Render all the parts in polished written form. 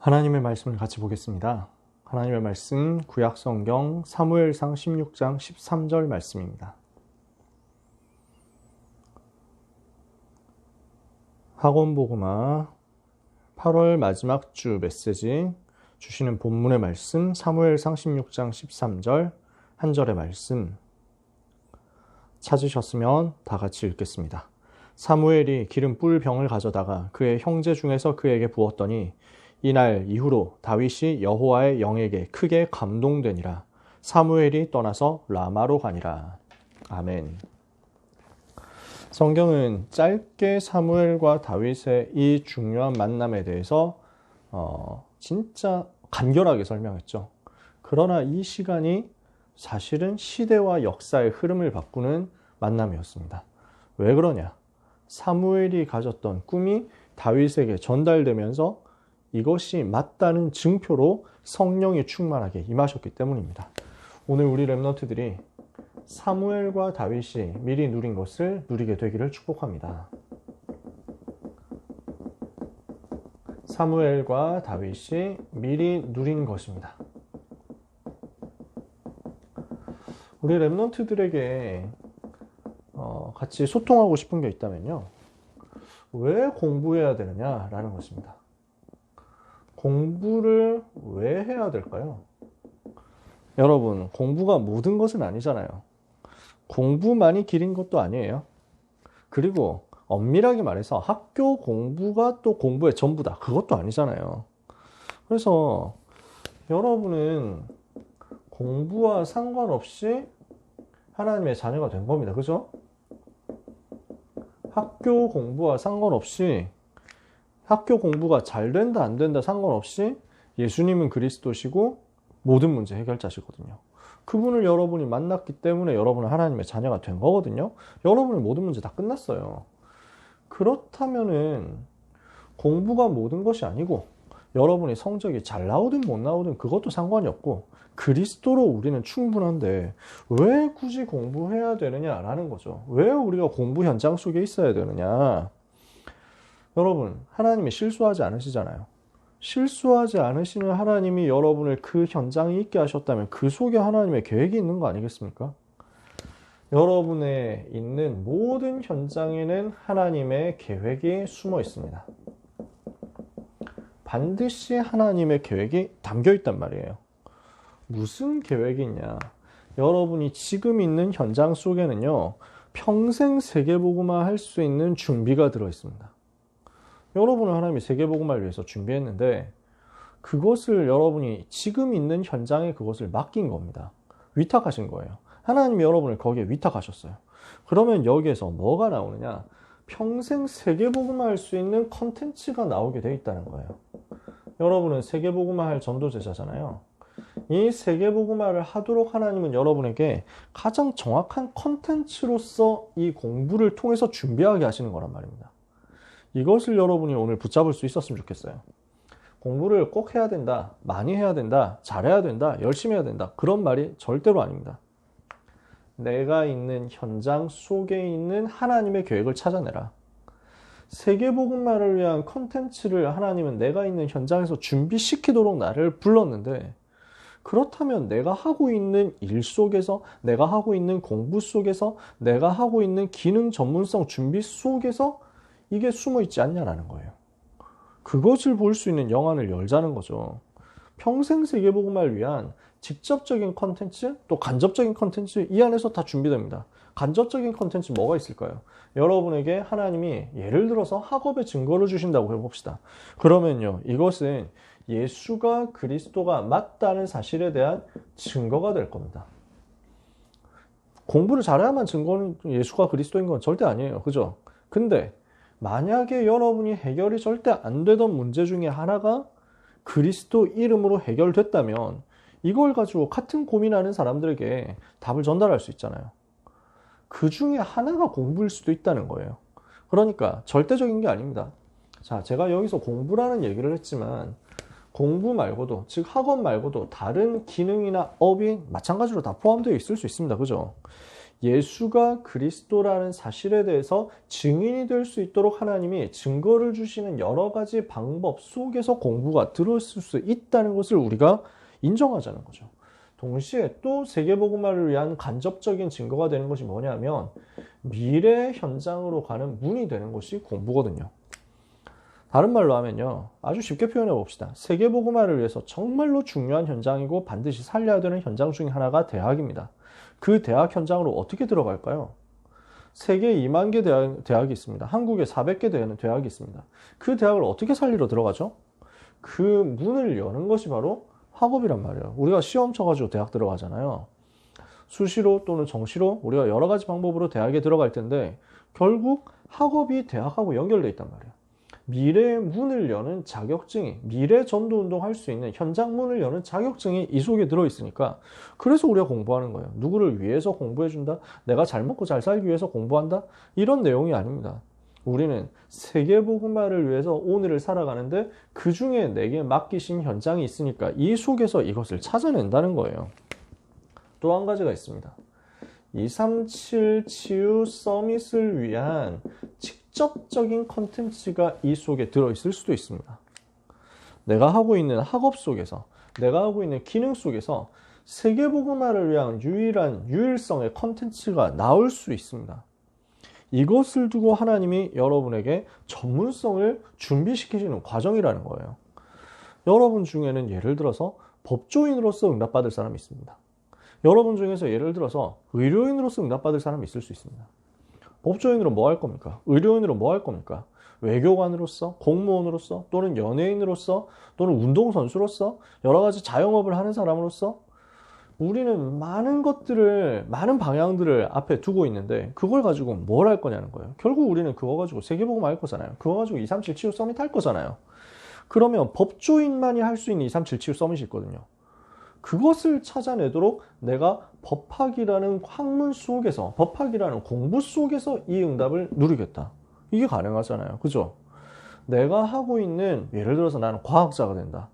하나님의 말씀을 같이 보겠습니다. 하나님의 말씀 구약성경 사무엘상 16장 13절 말씀입니다. 학원복음화 8월 마지막 주 메시지 주시는 본문의 말씀 사무엘상 16장 13절 한 절의 말씀 찾으셨으면 다 같이 읽겠습니다. 사무엘이 기름 뿔 병을 가져다가 그의 형제 중에서 그에게 부었더니 이날 이후로 다윗이 여호와의 영에게 크게 감동되니라. 사무엘이 떠나서 라마로 가니라. 아멘. 성경은 짧게 사무엘과 다윗의 이 중요한 만남에 대해서 진짜 간결하게 설명했죠. 그러나 이 시간이 사실은 시대와 역사의 흐름을 바꾸는 만남이었습니다. 왜 그러냐? 사무엘이 가졌던 꿈이 다윗에게 전달되면서 이것이 맞다는 증표로 성령이 충만하게 임하셨기 때문입니다. 오늘 우리 렘넌트들이 사무엘과 다윗이 미리 누린 것을 누리게 되기를 축복합니다. 사무엘과 다윗이 미리 누린 것입니다. 우리 렘넌트들에게 같이 소통하고 싶은 게 있다면요. 왜 공부해야 되느냐라는 것입니다. 공부를 왜 해야 될까요? 여러분, 공부가 모든 것은 아니잖아요. 공부만이 길인 것도 아니에요. 그리고 엄밀하게 말해서 학교 공부가 또 공부의 전부다. 그것도 아니잖아요. 그래서 여러분은 공부와 상관없이 하나님의 자녀가 된 겁니다. 그죠? 학교 공부와 상관없이 학교 공부가 잘 된다 안 된다 상관없이 예수님은 그리스도시고 모든 문제 해결자시거든요. 그분을 여러분이 만났기 때문에 여러분은 하나님의 자녀가 된 거거든요. 여러분의 모든 문제 다 끝났어요. 그렇다면은 공부가 모든 것이 아니고 여러분이 성적이 잘 나오든 못 나오든 그것도 상관이 없고 그리스도로 우리는 충분한데 왜 굳이 공부해야 되느냐라는 거죠. 왜 우리가 공부 현장 속에 있어야 되느냐. 여러분, 하나님이 실수하지 않으시잖아요. 실수하지 않으시는 하나님이 여러분을 그 현장에 있게 하셨다면 그 속에 하나님의 계획이 있는 거 아니겠습니까? 여러분의 있는 모든 현장에는 하나님의 계획이 숨어 있습니다. 반드시 하나님의 계획이 담겨 있단 말이에요. 무슨 계획이 있냐? 여러분이 지금 있는 현장 속에는요, 평생 세계복음화 할 수 있는 준비가 들어 있습니다. 여러분은 하나님이 세계복음화를 위해서 준비했는데 그것을 여러분이 지금 있는 현장에 그것을 맡긴 겁니다. 위탁하신 거예요. 하나님이 여러분을 거기에 위탁하셨어요. 그러면 여기에서 뭐가 나오느냐? 평생 세계복음화 할 수 있는 컨텐츠가 나오게 돼 있다는 거예요. 여러분은 세계복음화 할 전도제자잖아요. 이 세계복음화를 하도록 하나님은 여러분에게 가장 정확한 컨텐츠로서 이 공부를 통해서 준비하게 하시는 거란 말입니다. 이것을 여러분이 오늘 붙잡을 수 있었으면 좋겠어요. 공부를 꼭 해야 된다, 많이 해야 된다, 잘해야 된다, 열심히 해야 된다. 그런 말이 절대로 아닙니다. 내가 있는 현장 속에 있는 하나님의 계획을 찾아내라. 세계복음화를 위한 컨텐츠를 하나님은 내가 있는 현장에서 준비시키도록 나를 불렀는데 그렇다면 내가 하고 있는 일 속에서, 내가 하고 있는 공부 속에서, 내가 하고 있는 기능 전문성 준비 속에서 이게 숨어 있지 않냐라는 거예요. 그것을 볼 수 있는 영안을 열자는 거죠. 평생 세계복음화를 위한 직접적인 컨텐츠, 또 간접적인 컨텐츠 이 안에서 다 준비됩니다. 간접적인 컨텐츠 뭐가 있을까요? 여러분에게 하나님이 예를 들어서 학업의 증거를 주신다고 해봅시다. 그러면요, 이것은 예수가 그리스도가 맞다는 사실에 대한 증거가 될 겁니다. 공부를 잘해야만 증거는 예수가 그리스도인 건 절대 아니에요. 그죠? 근데 만약에 여러분이 해결이 절대 안 되던 문제 중에 하나가 그리스도 이름으로 해결됐다면 이걸 가지고 같은 고민하는 사람들에게 답을 전달할 수 있잖아요. 그 중에 하나가 공부일 수도 있다는 거예요. 그러니까 절대적인 게 아닙니다. 자, 제가 여기서 공부라는 얘기를 했지만 공부 말고도, 즉 학원 말고도 다른 기능이나 업이 마찬가지로 다 포함되어 있을 수 있습니다. 그죠? 예수가 그리스도라는 사실에 대해서 증인이 될 수 있도록 하나님이 증거를 주시는 여러 가지 방법 속에서 공부가 들어있을 수 있다는 것을 우리가 인정하자는 거죠. 동시에 또 세계복음화를 위한 간접적인 증거가 되는 것이 뭐냐면 미래 현장으로 가는 문이 되는 것이 공부거든요. 다른 말로 하면요. 아주 쉽게 표현해 봅시다. 세계복음화를 위해서 정말로 중요한 현장이고 반드시 살려야 되는 현장 중에 하나가 대학입니다. 그 대학 현장으로 어떻게 들어갈까요? 세계 2만 개 대학이 있습니다. 한국에 400개 대학이 있습니다. 그 대학을 어떻게 살리러 들어가죠? 그 문을 여는 것이 바로 학업이란 말이에요. 우리가 시험 쳐가지고 대학 들어가잖아요. 수시로 또는 정시로 우리가 여러 가지 방법으로 대학에 들어갈 텐데 결국 학업이 대학하고 연결되어 있단 말이에요. 미래의 문을 여는 자격증이, 미래 전도운동 할 수 있는 현장 문을 여는 자격증이 이 속에 들어있으니까 그래서 우리가 공부하는 거예요. 누구를 위해서 공부해준다? 내가 잘 먹고 잘 살기 위해서 공부한다? 이런 내용이 아닙니다. 우리는 세계복음화를 위해서 오늘을 살아가는데 그 중에 내게 맡기신 현장이 있으니까 이 속에서 이것을 찾아낸다는 거예요. 또 한 가지가 있습니다. 237 치유 서밋을 위한 직접적인 컨텐츠가 이 속에 들어있을 수도 있습니다. 내가 하고 있는 학업 속에서, 내가 하고 있는 기능 속에서 세계복음화를 위한 유일성의 컨텐츠가 나올 수 있습니다. 이것을 두고 하나님이 여러분에게 전문성을 준비시키시는 과정이라는 거예요. 여러분 중에는 예를 들어서 법조인으로서 응답받을 사람이 있습니다. 여러분 중에서 예를 들어서 의료인으로서 응답받을 사람이 있을 수 있습니다. 법조인으로 뭐 할 겁니까? 의료인으로 뭐 할 겁니까? 외교관으로서, 공무원으로서, 또는 연예인으로서, 또는 운동선수로서, 여러 가지 자영업을 하는 사람으로서 우리는 많은 것들을, 많은 방향들을 앞에 두고 있는데 그걸 가지고 뭘 할 거냐는 거예요. 결국 우리는 그거 가지고 세계복음화 할 거잖아요. 그거 가지고 237 치유 서밋 할 거잖아요. 그러면 법조인만이 할 수 있는 237 치유 서밋이 있거든요. 그것을 찾아내도록 내가 법학이라는 학문 속에서, 법학이라는 공부 속에서 이 응답을 누리겠다. 이게 가능하잖아요. 그죠? 내가 하고 있는, 예를 들어서 나는 과학자가 된다.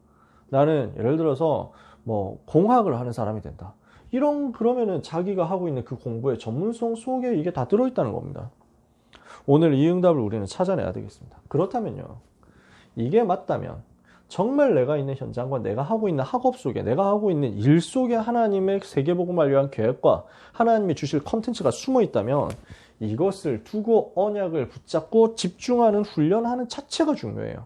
나는 예를 들어서 뭐 공학을 하는 사람이 된다. 그러면은 자기가 하고 있는 그 공부의 전문성 속에 이게 다 들어있다는 겁니다. 오늘 이 응답을 우리는 찾아내야 되겠습니다. 그렇다면요. 이게 맞다면 정말 내가 있는 현장과 내가 하고 있는 학업 속에, 내가 하고 있는 일 속에 하나님의 세계복음화를 위한 계획과 하나님이 주실 컨텐츠가 숨어 있다면 이것을 두고 언약을 붙잡고 집중하는 훈련하는 자체가 중요해요.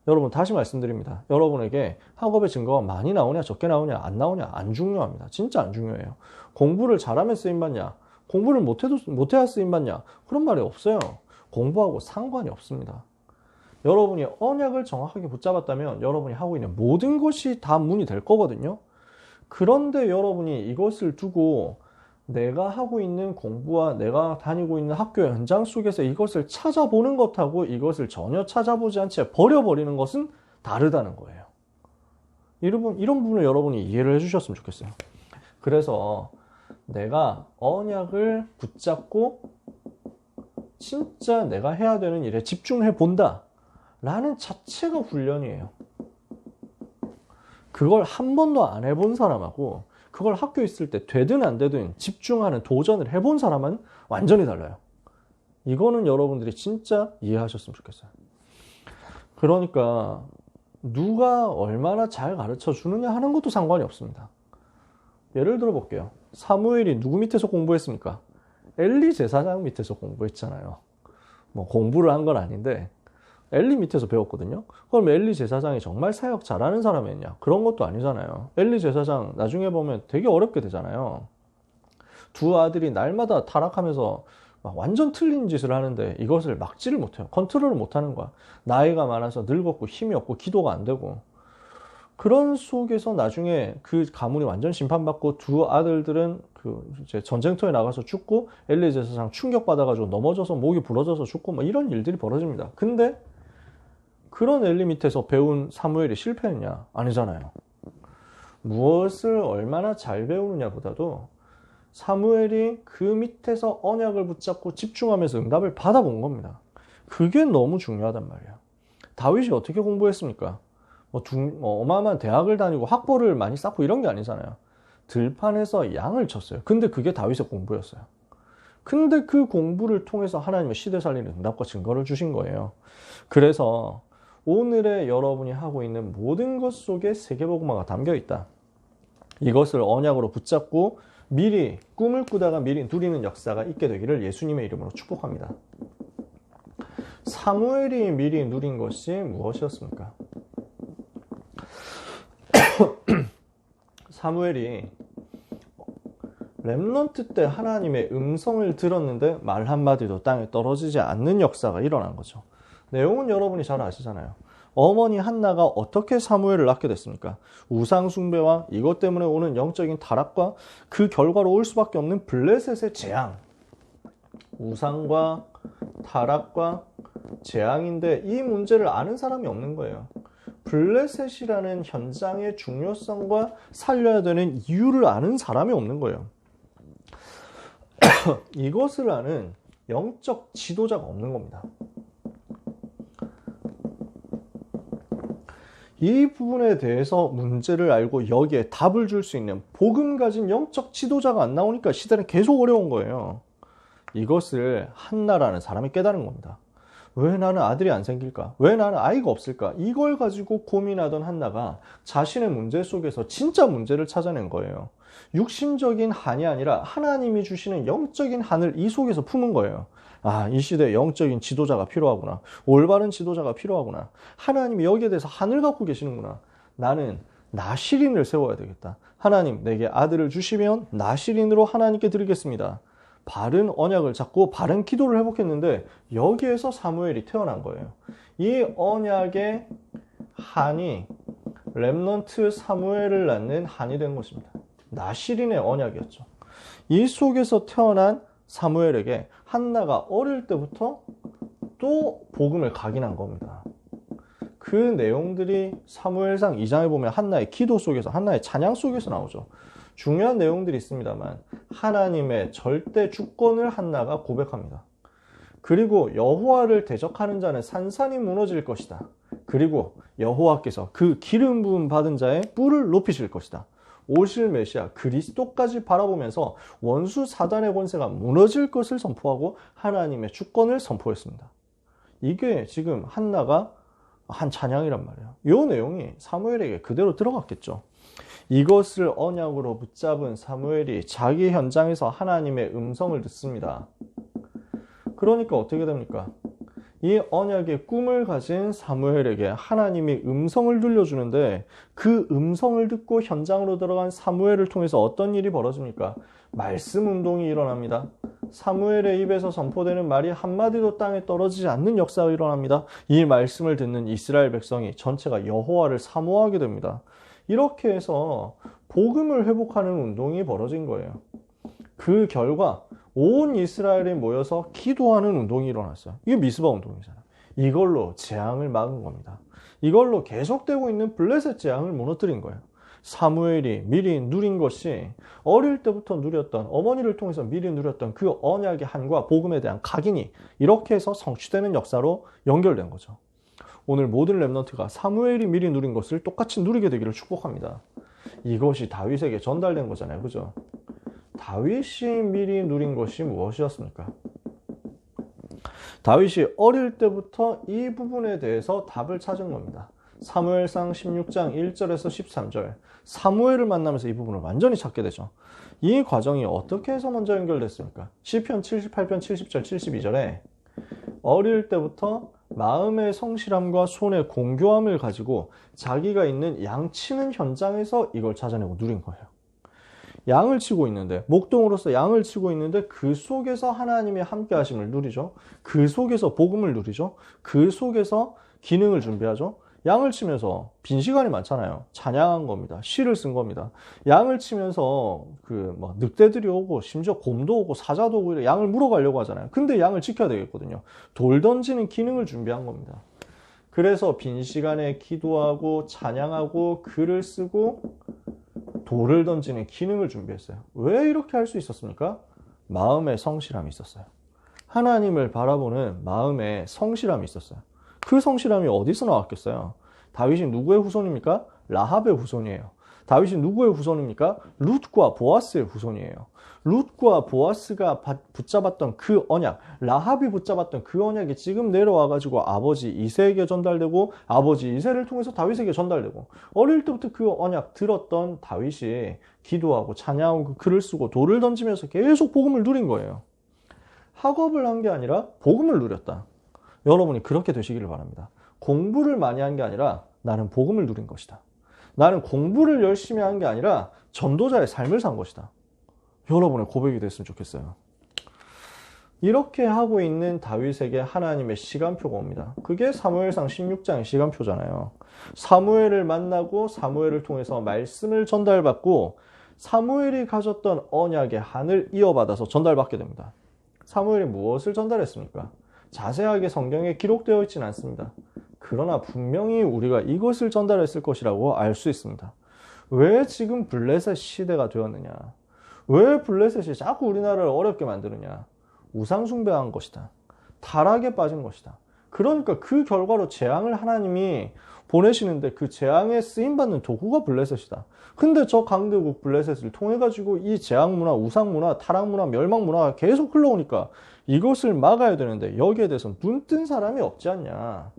여러분 다시 말씀드립니다. 여러분에게 학업의 증거가 많이 나오냐 적게 나오냐 안 나오냐 안 중요합니다. 진짜 안 중요해요. 공부를 잘하면 쓰임받냐, 공부를 못해야 쓰임받냐, 그런 말이 없어요. 공부하고 상관이 없습니다. 여러분이 언약을 정확하게 붙잡았다면 여러분이 하고 있는 모든 것이 다 문이 될 거거든요. 그런데 여러분이 이것을 두고 내가 하고 있는 공부와 내가 다니고 있는 학교 현장 속에서 이것을 찾아보는 것하고 이것을 전혀 찾아보지 않지 버려버리는 것은 다르다는 거예요. 이런 부분을 여러분이 이해를 해주셨으면 좋겠어요. 그래서 내가 언약을 붙잡고 진짜 내가 해야 되는 일에 집중해 본다 라는 자체가 훈련이에요. 그걸 한 번도 안 해본 사람하고 그걸 학교에 있을 때 되든 안 되든 집중하는 도전을 해본 사람은 완전히 달라요. 이거는 여러분들이 진짜 이해하셨으면 좋겠어요. 그러니까 누가 얼마나 잘 가르쳐 주느냐 하는 것도 상관이 없습니다. 예를 들어 볼게요. 사무엘이 누구 밑에서 공부했습니까? 엘리 제사장 밑에서 공부했잖아요. 뭐 공부를 한 건 아닌데 엘리 밑에서 배웠거든요. 그럼 엘리 제사장이 정말 사역 잘하는 사람이었냐? 그런 것도 아니잖아요. 엘리 제사장 나중에 보면 되게 어렵게 되잖아요. 두 아들이 날마다 타락하면서 막 완전 틀린 짓을 하는데 이것을 막지를 못해요. 컨트롤을 못하는 거야. 나이가 많아서 늙었고 힘이 없고 기도가 안 되고. 그런 속에서 나중에 그 가문이 완전 심판받고 두 아들들은 이제 전쟁터에 나가서 죽고 엘리 제사장 충격받아가지고 넘어져서 목이 부러져서 죽고 뭐 이런 일들이 벌어집니다. 근데 그런 엘리 밑에서 배운 사무엘이 실패했냐? 아니잖아요. 무엇을 얼마나 잘 배우느냐 보다도 사무엘이 그 밑에서 언약을 붙잡고 집중하면서 응답을 받아본 겁니다. 그게 너무 중요하단 말이야. 다윗이 어떻게 공부했습니까? 어마어마한 대학을 다니고 학벌을 많이 쌓고 이런 게 아니잖아요. 들판에서 양을 쳤어요. 근데 그게 다윗의 공부였어요. 근데 그 공부를 통해서 하나님의 시대 살리는 응답과 증거를 주신 거예요. 그래서 오늘의 여러분이 하고 있는 모든 것 속에 세계복음화가 담겨 있다. 이것을 언약으로 붙잡고 미리 꿈을 꾸다가 미리 누리는 역사가 있게 되기를 예수님의 이름으로 축복합니다. 사무엘이 미리 누린 것이 무엇이었습니까? 사무엘이 렘넌트 때 하나님의 음성을 들었는데 말 한마디도 땅에 떨어지지 않는 역사가 일어난 거죠. 내용은 여러분이 잘 아시잖아요. 어머니 한나가 어떻게 사무엘을 낳게 됐습니까? 우상 숭배와 이것 때문에 오는 영적인 타락과 그 결과로 올 수밖에 없는 블레셋의 재앙. 우상과 타락과 재앙인데 이 문제를 아는 사람이 없는 거예요. 블레셋이라는 현장의 중요성과 살려야 되는 이유를 아는 사람이 없는 거예요. 이것을 아는 영적 지도자가 없는 겁니다. 이 부분에 대해서 문제를 알고 여기에 답을 줄 수 있는 복음 가진 영적 지도자가 안 나오니까 시대는 계속 어려운 거예요. 이것을 한나라는 사람이 깨달은 겁니다. 왜 나는 아들이 안 생길까? 왜 나는 아이가 없을까? 이걸 가지고 고민하던 한나가 자신의 문제 속에서 진짜 문제를 찾아낸 거예요. 육신적인 한이 아니라 하나님이 주시는 영적인 한을 이 속에서 품은 거예요. 아, 이 시대에 영적인 지도자가 필요하구나. 올바른 지도자가 필요하구나. 하나님이 여기에 대해서 한을 갖고 계시는구나. 나는 나시린을 세워야 되겠다. 하나님, 내게 아들을 주시면 나시린으로 하나님께 드리겠습니다. 바른 언약을 잡고 바른 기도를 회복했는데 여기에서 사무엘이 태어난 거예요. 이 언약의 한이 렘넌트 사무엘을 낳는 한이 된 것입니다. 나시린의 언약이었죠. 이 속에서 태어난 사무엘에게 한나가 어릴 때부터 또 복음을 각인한 겁니다. 그 내용들이 사무엘상 2장에 보면 한나의 기도 속에서, 한나의 찬양 속에서 나오죠. 중요한 내용들이 있습니다만 하나님의 절대 주권을 한나가 고백합니다. 그리고 여호와를 대적하는 자는 산산이 무너질 것이다. 그리고 여호와께서 그 기름 부음 받은 자의 뿔을 높이실 것이다. 오실 메시아 그리스도까지 바라보면서 원수 사단의 권세가 무너질 것을 선포하고 하나님의 주권을 선포했습니다. 이게 지금 한나가 한 찬양이란 말이에요. 이 내용이 사무엘에게 그대로 들어갔겠죠. 이것을 언약으로 붙잡은 사무엘이 자기 현장에서 하나님의 음성을 듣습니다. 그러니까 어떻게 됩니까? 이 언약의 꿈을 가진 사무엘에게 하나님이 음성을 들려주는데 그 음성을 듣고 현장으로 들어간 사무엘을 통해서 어떤 일이 벌어집니까? 말씀 운동이 일어납니다. 사무엘의 입에서 선포되는 말이 한마디도 땅에 떨어지지 않는 역사가 일어납니다. 이 말씀을 듣는 이스라엘 백성이 전체가 여호와를 사모하게 됩니다. 이렇게 해서 복음을 회복하는 운동이 벌어진 거예요. 그 결과 온 이스라엘이 모여서 기도하는 운동이 일어났어요. 이게 미스바 운동이잖아요. 이걸로 재앙을 막은 겁니다. 이걸로 계속되고 있는 블레셋 재앙을 무너뜨린 거예요. 사무엘이 미리 누린 것이 어릴 때부터 누렸던, 어머니를 통해서 미리 누렸던 그 언약의 한과 복음에 대한 각인이 이렇게 해서 성취되는 역사로 연결된 거죠. 오늘 모든 렘넌트가 사무엘이 미리 누린 것을 똑같이 누리게 되기를 축복합니다. 이것이 다윗에게 전달된 거잖아요. 그죠? 다윗이 미리 누린 것이 무엇이었습니까? 다윗이 어릴 때부터 이 부분에 대해서 답을 찾은 겁니다. 사무엘상 16장 1절에서 13절 사무엘을 만나면서 이 부분을 완전히 찾게 되죠. 이 과정이 어떻게 해서 먼저 연결됐습니까? 시편 78편 70절 72절에 어릴 때부터 마음의 성실함과 손의 공교함을 가지고 자기가 있는 양 치는 현장에서 이걸 찾아내고 누린 거예요. 양을 치고 있는데, 목동으로서 양을 치고 있는데 그 속에서 하나님의 함께 하심을 누리죠. 그 속에서 복음을 누리죠. 그 속에서 기능을 준비하죠. 양을 치면서 빈 시간이 많잖아요. 찬양한 겁니다. 시를 쓴 겁니다. 양을 치면서 늑대들이 오고 심지어 곰도 오고 사자도 오고 양을 물어가려고 하잖아요. 근데 양을 지켜야 되겠거든요. 돌 던지는 기능을 준비한 겁니다. 그래서 빈 시간에 기도하고 찬양하고 글을 쓰고 돌을 던지는 기능을 준비했어요. 왜 이렇게 할 수 있었습니까? 마음의 성실함이 있었어요. 하나님을 바라보는 마음의 성실함이 있었어요. 그 성실함이 어디서 나왔겠어요? 다윗이 누구의 후손입니까? 라합의 후손이에요. 다윗이 누구의 후손입니까? 룻과 보아스의 후손이에요. 룻과 보아스가 붙잡았던 그 언약, 라합이 붙잡았던 그 언약이 지금 내려와가지고 아버지 이새에게 전달되고 아버지 이새를 통해서 다윗에게 전달되고 어릴 때부터 그 언약 들었던 다윗이 기도하고 찬양하고 글을 쓰고 돌을 던지면서 계속 복음을 누린 거예요. 학업을 한 게 아니라 복음을 누렸다. 여러분이 그렇게 되시기를 바랍니다. 공부를 많이 한 게 아니라 나는 복음을 누린 것이다. 나는 공부를 열심히 한 게 아니라 전도자의 삶을 산 것이다. 여러분의 고백이 됐으면 좋겠어요. 이렇게 하고 있는 다윗에게 하나님의 시간표가 옵니다. 그게 사무엘상 16장의 시간표잖아요. 사무엘을 만나고 사무엘을 통해서 말씀을 전달받고 사무엘이 가졌던 언약의 한을 이어받아서 전달받게 됩니다. 사무엘이 무엇을 전달했습니까? 자세하게 성경에 기록되어 있지는 않습니다. 그러나 분명히 우리가 이것을 전달했을 것이라고 알 수 있습니다. 왜 지금 블레셋 시대가 되었느냐? 왜 블레셋이 자꾸 우리나라를 어렵게 만드느냐? 우상숭배한 것이다. 타락에 빠진 것이다. 그러니까 그 결과로 재앙을 하나님이 보내시는데 그 재앙에 쓰임받는 도구가 블레셋이다. 근데 저 강대국 블레셋을 통해가지고 이 재앙문화, 우상문화, 타락문화, 멸망문화가 계속 흘러오니까 이것을 막아야 되는데 여기에 대해서 눈 뜬 사람이 없지 않냐.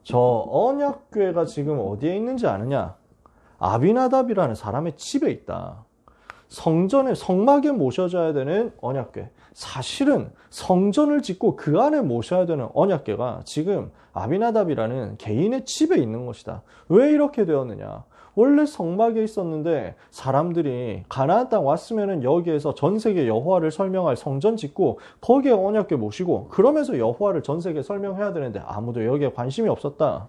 저 언약궤가 지금 어디에 있는지 아느냐? 아비나답이라는 사람의 집에 있다. 성전에 성막에 모셔져야 되는 언약궤. 사실은 성전을 짓고 그 안에 모셔야 되는 언약궤가 지금 아비나답이라는 개인의 집에 있는 것이다. 왜 이렇게 되었느냐? 원래 성막에 있었는데 사람들이 가나안 땅 왔으면은 여기에서 전 세계 여호와를 설명할 성전 짓고 거기에 언약궤 모시고 그러면서 여호와를 전 세계에 설명해야 되는데 아무도 여기에 관심이 없었다.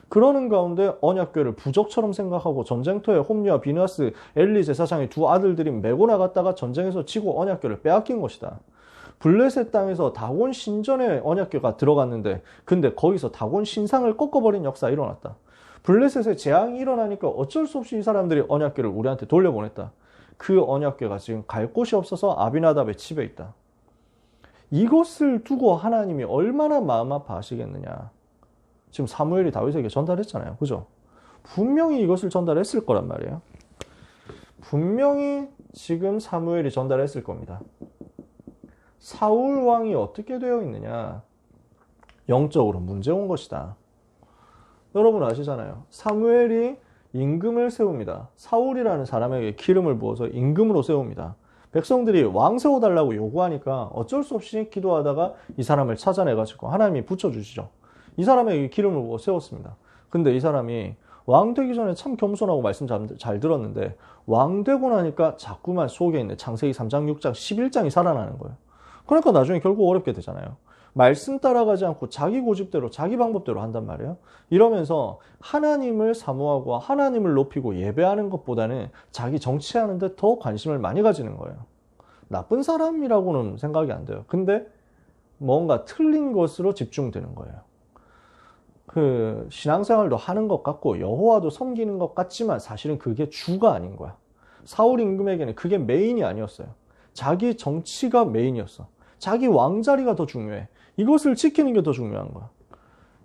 그러는 가운데 언약궤를 부적처럼 생각하고 전쟁터에 홈리와 비느하스, 엘리 제사장의 두 아들들이 메고 나갔다가 전쟁에서 지고 언약궤를 빼앗긴 것이다. 블레셋 땅에서 다곤 신전에 언약궤가 들어갔는데 근데 거기서 다곤 신상을 꺾어버린 역사가 일어났다. 블레셋에 재앙이 일어나니까 어쩔 수 없이 이 사람들이 언약궤를 우리한테 돌려보냈다. 그 언약궤가 지금 갈 곳이 없어서 아비나답의 집에 있다. 이것을 두고 하나님이 얼마나 마음 아파하시겠느냐. 지금 사무엘이 다윗에게 전달했잖아요. 그죠? 분명히 이것을 전달했을 거란 말이에요. 분명히 지금 사무엘이 전달했을 겁니다. 사울 왕이 어떻게 되어 있느냐? 영적으로 문제 온 것이다. 여러분 아시잖아요. 사무엘이 임금을 세웁니다. 사울이라는 사람에게 기름을 부어서 임금으로 세웁니다. 백성들이 왕 세워달라고 요구하니까 어쩔 수 없이 기도하다가 이 사람을 찾아내가지고 하나님이 붙여주시죠. 이 사람에게 기름을 부어 세웠습니다. 근데 이 사람이 왕 되기 전에 참 겸손하고 말씀 잘 들었는데 왕 되고 나니까 자꾸만 속에 있는 창세기 3장, 6장, 11장이 살아나는 거예요. 그러니까 나중에 결국 어렵게 되잖아요. 말씀 따라가지 않고 자기 고집대로 자기 방법대로 한단 말이에요. 이러면서 하나님을 사모하고 하나님을 높이고 예배하는 것보다는 자기 정치하는 데 더 관심을 많이 가지는 거예요. 나쁜 사람이라고는 생각이 안 돼요. 근데 뭔가 틀린 것으로 집중되는 거예요. 그 신앙생활도 하는 것 같고 여호와도 섬기는 것 같지만 사실은 그게 주가 아닌 거야. 사울 임금에게는 그게 메인이 아니었어요. 자기 정치가 메인이었어. 자기 왕자리가 더 중요해. 이것을 지키는 게 더 중요한 거야.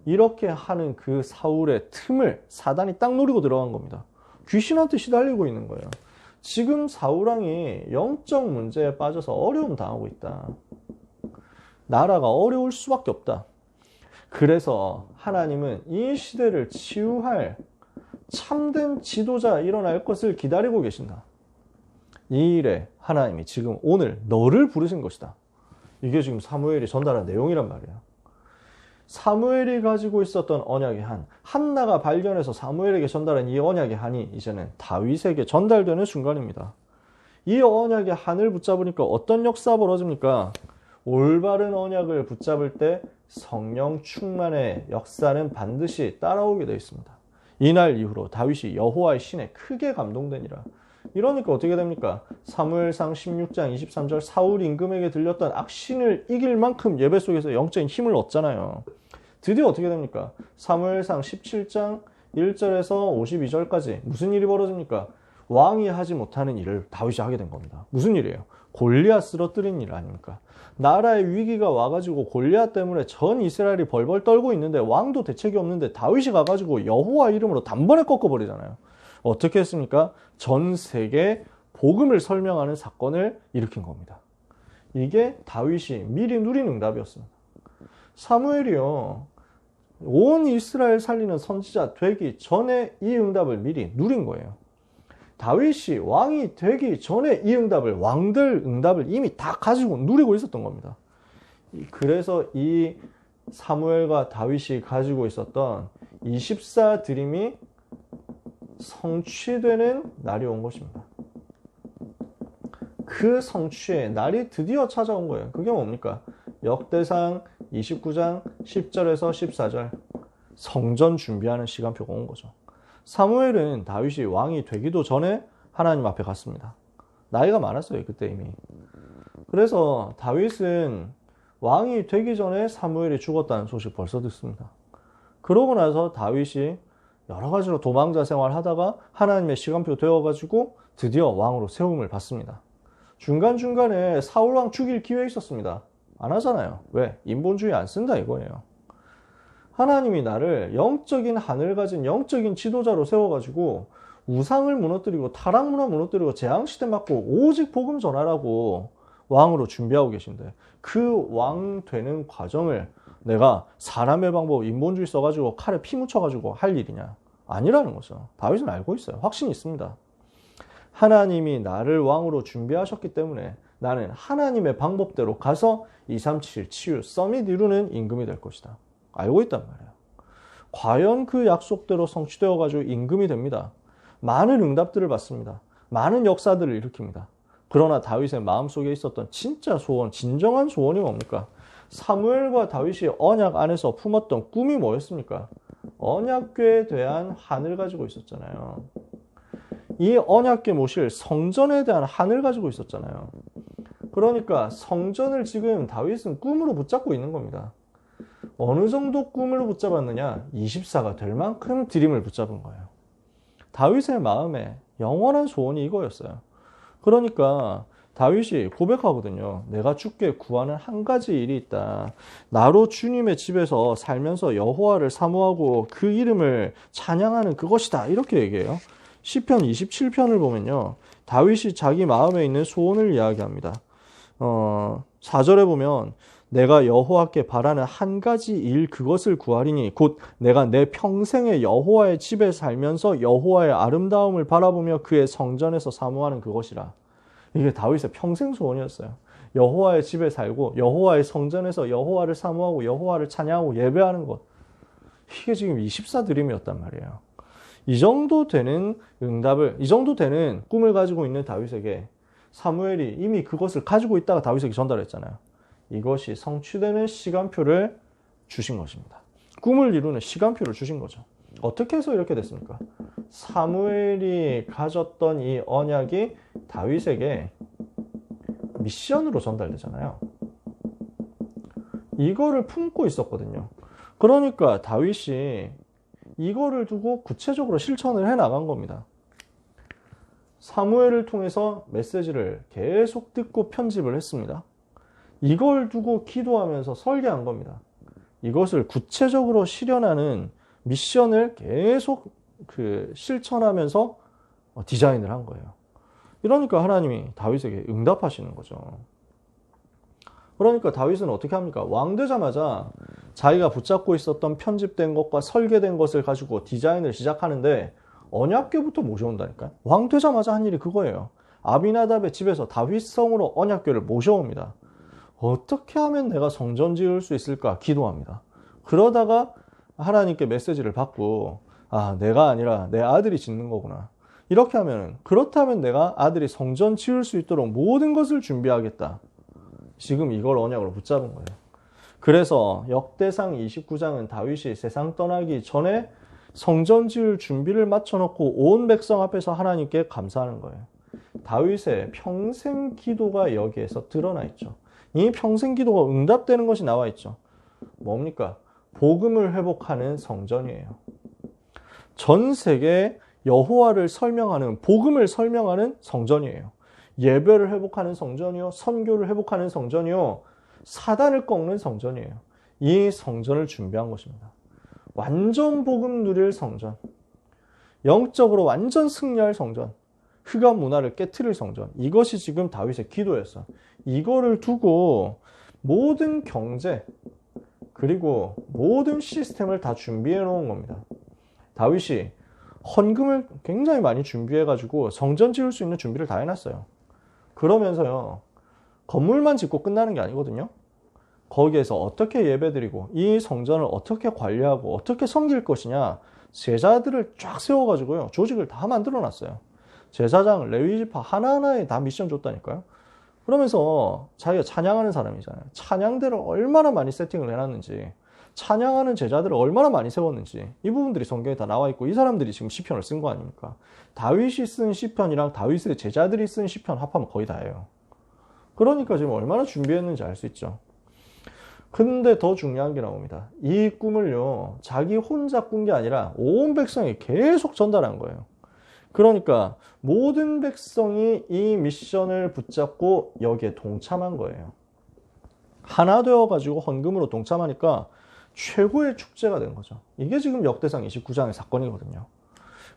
이렇게 하는 그 사울의 틈을 사단이 딱 노리고 들어간 겁니다. 귀신한테 시달리고 있는 거예요. 지금 사울왕이 영적 문제에 빠져서 어려움 당하고 있다. 나라가 어려울 수밖에 없다. 그래서 하나님은 이 시대를 치유할 참된 지도자 일어날 것을 기다리고 계신다. 이 일에 하나님이 지금 오늘 너를 부르신 것이다. 이게 지금 사무엘이 전달한 내용이란 말이야. 사무엘이 가지고 있었던 언약의 한, 한나가 발견해서 사무엘에게 전달한 이 언약의 한이 이제는 다윗에게 전달되는 순간입니다. 이 언약의 한을 붙잡으니까 어떤 역사가 벌어집니까? 올바른 언약을 붙잡을 때 성령 충만의 역사는 반드시 따라오게 되어 있습니다. 이날 이후로 다윗이 여호와의 신에 크게 감동되니라. 이러니까 어떻게 됩니까? 사무엘상 16장 23절 사울 임금에게 들렸던 악신을 이길 만큼 예배 속에서 영적인 힘을 얻잖아요. 드디어 어떻게 됩니까? 사무엘상 17장 1절에서 52절까지 무슨 일이 벌어집니까? 왕이 하지 못하는 일을 다윗이 하게 된 겁니다. 무슨 일이에요? 골리앗 쓰러뜨린 일 아닙니까? 나라의 위기가 와가지고 골리앗 때문에 전 이스라엘이 벌벌 떨고 있는데 왕도 대책이 없는데 다윗이 가가지고 여호와 이름으로 단번에 꺾어버리잖아요. 어떻게 했습니까? 전 세계 복음을 설명하는 사건을 일으킨 겁니다. 이게 다윗이 미리 누린 응답이었습니다. 사무엘이요, 온 이스라엘 살리는 선지자 되기 전에 이 응답을 미리 누린 거예요. 다윗이 왕이 되기 전에 이 응답을, 왕들 응답을 이미 다 가지고 누리고 있었던 겁니다. 그래서 이 사무엘과 다윗이 가지고 있었던 24 드림이 성취되는 날이 온 것입니다. 그 성취의 날이 드디어 찾아온 거예요. 그게 뭡니까? 역대상 29장 10절에서 14절 성전 준비하는 시간표가 온 거죠. 사무엘은 다윗이 왕이 되기도 전에 하나님 앞에 갔습니다. 나이가 많았어요, 그때 이미. 그래서 다윗은 왕이 되기 전에 사무엘이 죽었다는 소식 벌써 듣습니다. 그러고 나서 다윗이 여러 가지로 도망자 생활 하다가 하나님의 시간표 되어가지고 드디어 왕으로 세움을 받습니다. 중간중간에 사울왕 죽일 기회 있었습니다. 안 하잖아요. 왜? 인본주의 안 쓴다 이거예요. 하나님이 나를 영적인 하늘 가진 영적인 지도자로 세워가지고 우상을 무너뜨리고 타락문화 무너뜨리고 재앙시대 맞고 오직 복음 전하라고 왕으로 준비하고 계신데 그 왕 되는 과정을 내가 사람의 방법 인본주의 써가지고 칼에 피 묻혀가지고 할 일이냐? 아니라는 거죠. 다윗은 알고 있어요. 확신이 있습니다. 하나님이 나를 왕으로 준비하셨기 때문에 나는 하나님의 방법대로 가서 237 치유 서밋 이루는 임금이 될 것이다. 알고 있단 말이에요. 과연 그 약속대로 성취되어가지고 임금이 됩니다. 많은 응답들을 받습니다. 많은 역사들을 일으킵니다. 그러나 다윗의 마음속에 있었던 진짜 소원, 진정한 소원이 뭡니까? 사무엘과 다윗이 언약 안에서 품었던 꿈이 뭐였습니까? 언약궤에 대한 한을 가지고 있었잖아요. 이 언약궤 모실 성전에 대한 한을 가지고 있었잖아요. 그러니까 성전을 지금 다윗은 꿈으로 붙잡고 있는 겁니다. 어느 정도 꿈으로 붙잡았느냐? 24가 될 만큼 드림을 붙잡은 거예요. 다윗의 마음에 영원한 소원이 이거였어요. 그러니까 다윗이 고백하거든요. 내가 주께 구하는 한 가지 일이 있다. 나로 주님의 집에서 살면서 여호와를 사모하고 그 이름을 찬양하는 그것이다. 이렇게 얘기해요. 시편 27편을 보면요. 다윗이 자기 마음에 있는 소원을 이야기합니다. 4절에 보면 내가 여호와께 바라는 한 가지 일 그것을 구하리니 곧 내가 내 평생에 여호와의 집에 살면서 여호와의 아름다움을 바라보며 그의 성전에서 사모하는 그것이라. 이게 다윗의 평생 소원이었어요. 여호와의 집에 살고 여호와의 성전에서 여호와를 사모하고 여호와를 찬양하고 예배하는 것. 이게 지금 24 드림이었단 말이에요. 이 정도 되는 응답을, 이 정도 되는 꿈을 가지고 있는 다윗에게 사무엘이 이미 그것을 가지고 있다가 다윗에게 전달했잖아요. 이것이 성취되는 시간표를 주신 것입니다. 꿈을 이루는 시간표를 주신 거죠. 어떻게 해서 이렇게 됐습니까? 사무엘이 가졌던 이 언약이 다윗에게 미션으로 전달되잖아요. 이거를 품고 있었거든요. 그러니까 다윗이 이거를 두고 구체적으로 실천을 해 나간 겁니다. 사무엘을 통해서 메시지를 계속 듣고 편집을 했습니다. 이걸 두고 기도하면서 설계한 겁니다. 이것을 구체적으로 실현하는 미션을 계속 실천하면서 디자인을 한 거예요. 이러니까 하나님이 다윗에게 응답하시는 거죠. 그러니까 다윗은 어떻게 합니까? 왕 되자마자 자기가 붙잡고 있었던 편집된 것과 설계된 것을 가지고 디자인을 시작하는데 언약궤부터 모셔온다니까요. 왕 되자마자 한 일이 그거예요. 아비나답의 집에서 다윗성으로 언약궤를 모셔옵니다. 어떻게 하면 내가 성전 지을 수 있을까 기도합니다. 그러다가 하나님께 메시지를 받고 내가 아니라 내 아들이 짓는 거구나. 이렇게 하면 그렇다면 내가 아들이 성전 지을 수 있도록 모든 것을 준비하겠다. 지금 이걸 언약으로 붙잡은 거예요. 그래서 역대상 29장은 다윗이 세상 떠나기 전에 성전 지을 준비를 마쳐놓고 온 백성 앞에서 하나님께 감사하는 거예요. 다윗의 평생 기도가 여기에서 드러나 있죠. 이 평생 기도가 응답되는 것이 나와 있죠. 뭡니까? 복음을 회복하는 성전이에요. 전 세계에 여호와를 설명하는, 복음을 설명하는 성전이에요. 예배를 회복하는 성전이요, 선교를 회복하는 성전이요, 사단을 꺾는 성전이에요. 이 성전을 준비한 것입니다. 완전 복음 누릴 성전. 영적으로 완전 승리할 성전, 흑암 문화를 깨트릴 성전, 이것이 지금 다윗의 기도였어. 이거를 두고 모든 경제 그리고 모든 시스템을 다 준비해 놓은 겁니다. 다윗이 헌금을 굉장히 많이 준비해 가지고 성전 지을 수 있는 준비를 다 해놨어요. 그러면서요, 건물만 짓고 끝나는 게 아니거든요. 거기에서 어떻게 예배드리고 이 성전을 어떻게 관리하고 어떻게 섬길 것이냐, 제자들을 쫙 세워가지고요, 조직을 다 만들어 놨어요. 제사장, 레위지파 하나하나에 다 미션 줬다니까요. 그러면서 자기가 찬양하는 사람이잖아요. 찬양대를 얼마나 많이 세팅을 해놨는지, 찬양하는 제자들을 얼마나 많이 세웠는지, 이 부분들이 성경에 다 나와 있고, 이 사람들이 지금 시편을 쓴 거 아닙니까? 다윗이 쓴 시편이랑 다윗의 제자들이 쓴 시편 합하면 거의 다예요. 그러니까 지금 얼마나 준비했는지 알 수 있죠. 근데 더 중요한 게 나옵니다. 이 꿈을요, 자기 혼자 꾼 게 아니라 온 백성이 계속 전달한 거예요. 그러니까 모든 백성이 이 미션을 붙잡고 여기에 동참한 거예요. 하나 되어가지고 헌금으로 동참하니까 최고의 축제가 된 거죠. 이게 지금 역대상 29장의 사건이거든요.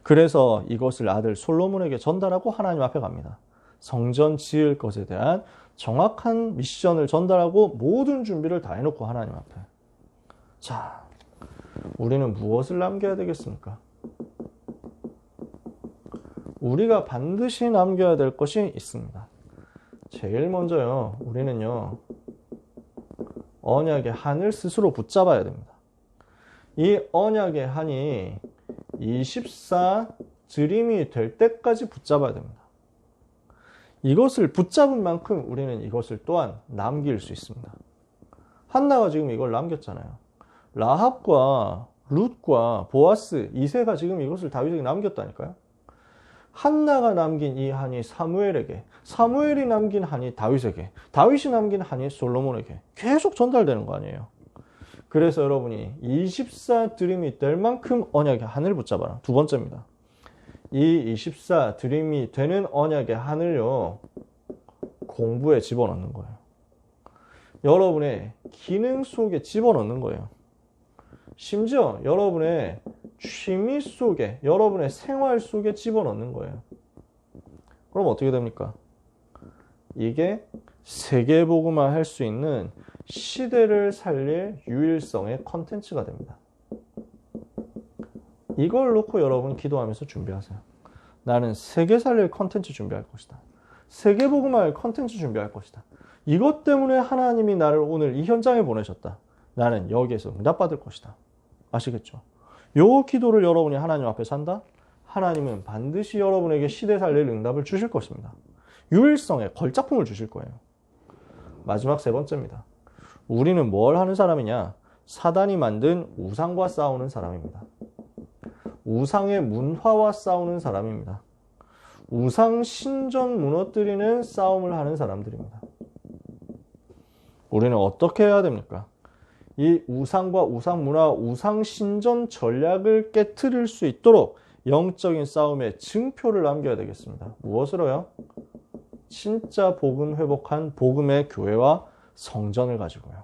그래서 이것을 아들 솔로몬에게 전달하고 하나님 앞에 갑니다. 성전 지을 것에 대한 정확한 미션을 전달하고 모든 준비를 다 해놓고 하나님 앞에. 자, 우리는 무엇을 남겨야 되겠습니까? 우리가 반드시 남겨야 될 것이 있습니다. 제일 먼저요, 우리는요, 언약의 한을 스스로 붙잡아야 됩니다. 이 언약의 한이 24 드림이 될 때까지 붙잡아야 됩니다. 이것을 붙잡은 만큼 우리는 이것을 또한 남길 수 있습니다. 한나가 지금 이걸 남겼잖아요. 라합과 룻과 보아스, 이세가 지금 이것을 다윗에게 남겼다니까요. 한나가 남긴 이 한이 사무엘에게, 사무엘이 남긴 한이 다윗에게, 다윗이 남긴 한이 솔로몬에게 계속 전달되는 거 아니에요. 그래서 여러분이 24 드림이 될 만큼 언약의 한을 붙잡아라. 두 번째입니다. 이 24 드림이 되는 언약의 한을요, 공부에 집어넣는 거예요. 여러분의 기능 속에 집어넣는 거예요. 심지어 여러분의 취미 속에, 여러분의 생활 속에 집어넣는 거예요. 그럼 어떻게 됩니까? 이게 세계복음화 할 수 있는 시대를 살릴 유일성의 컨텐츠가 됩니다. 이걸 놓고 여러분 기도하면서 준비하세요. 나는 세계 살릴 컨텐츠 준비할 것이다. 세계복음화할 컨텐츠 준비할 것이다. 이것 때문에 하나님이 나를 오늘 이 현장에 보내셨다. 나는 여기에서 응답받을 것이다. 아시겠죠? 요 기도를 여러분이 하나님 앞에 한다? 하나님은 반드시 여러분에게 시대 살릴 응답을 주실 것입니다. 유일성의 걸작품을 주실 거예요. 마지막 세 번째입니다. 우리는 뭘 하는 사람이냐? 사단이 만든 우상과 싸우는 사람입니다. 우상의 문화와 싸우는 사람입니다. 우상 신전 무너뜨리는 싸움을 하는 사람들입니다. 우리는 어떻게 해야 됩니까? 이 우상과 우상 문화, 우상 신전 전략을 깨트릴 수 있도록 영적인 싸움에 증표를 남겨야 되겠습니다. 무엇으로요? 진짜 복음 회복한 복음의 교회와 성전을 가지고요.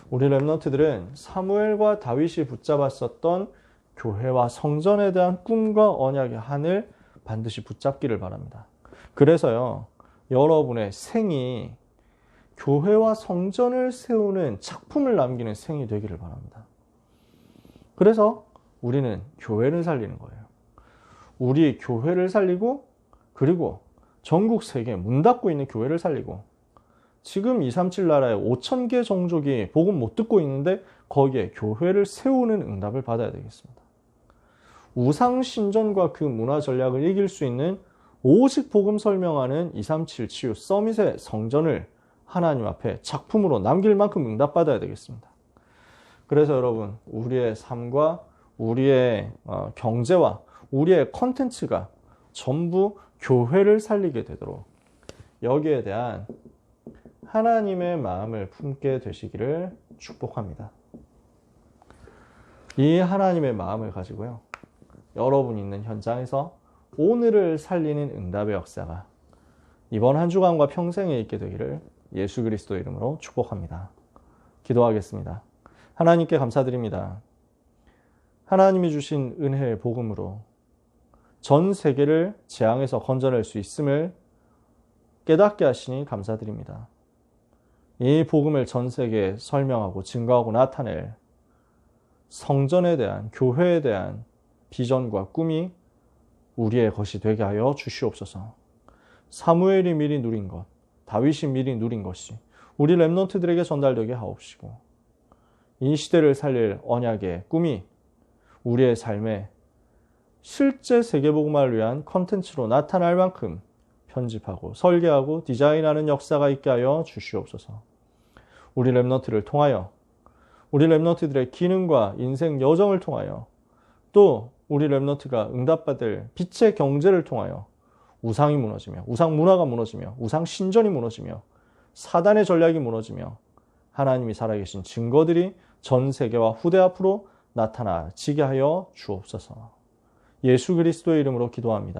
우리 렘넌트들은 사무엘과 다윗이 붙잡았었던 교회와 성전에 대한 꿈과 언약의 한을 반드시 붙잡기를 바랍니다. 그래서요, 여러분의 생이 교회와 성전을 세우는 작품을 남기는 생이 되기를 바랍니다. 그래서 우리는 교회를 살리는 거예요. 우리 교회를 살리고, 그리고 전국 세계에 문 닫고 있는 교회를 살리고, 지금 237 나라에 5,000개 종족이 복음 못 듣고 있는데 거기에 교회를 세우는 응답을 받아야 되겠습니다. 우상 신전과 그 문화 전략을 이길 수 있는 오직 복음 설명하는 237 치유 서밋의 성전을 하나님 앞에 작품으로 남길 만큼 응답받아야 되겠습니다. 그래서 여러분, 우리의 삶과 우리의 경제와 우리의 컨텐츠가 전부 교회를 살리게 되도록 여기에 대한 하나님의 마음을 품게 되시기를 축복합니다. 이 하나님의 마음을 가지고요, 여러분이 있는 현장에서 오늘을 살리는 응답의 역사가 이번 한 주간과 평생에 있게 되기를 예수 그리스도 이름으로 축복합니다. 기도하겠습니다. 하나님께 감사드립니다. 하나님이 주신 은혜의 복음으로 전 세계를 재앙에서 건져낼 수 있음을 깨닫게 하시니 감사드립니다. 이 복음을 전 세계에 설명하고 증거하고 나타낼 성전에 대한, 교회에 대한 비전과 꿈이 우리의 것이 되게 하여 주시옵소서. 사무엘이 미리 누린 것, 다윗이 미리 누린 것이 우리 렘넌트들에게 전달되게 하옵시고, 이 시대를 살릴 언약의 꿈이 우리의 삶에 실제 세계복음화를 위한 컨텐츠로 나타날 만큼 편집하고 설계하고 디자인하는 역사가 있게 하여 주시옵소서. 우리 렘넌트를 통하여, 우리 렘넌트들의 기능과 인생 여정을 통하여, 또 우리 렘넌트가 응답받을 빛의 경제를 통하여 우상이 무너지며, 우상 문화가 무너지며, 우상 신전이 무너지며, 사단의 전략이 무너지며 하나님이 살아계신 증거들이 전 세계와 후대 앞으로 나타나지게 하여 주옵소서. 예수 그리스도의 이름으로 기도합니다.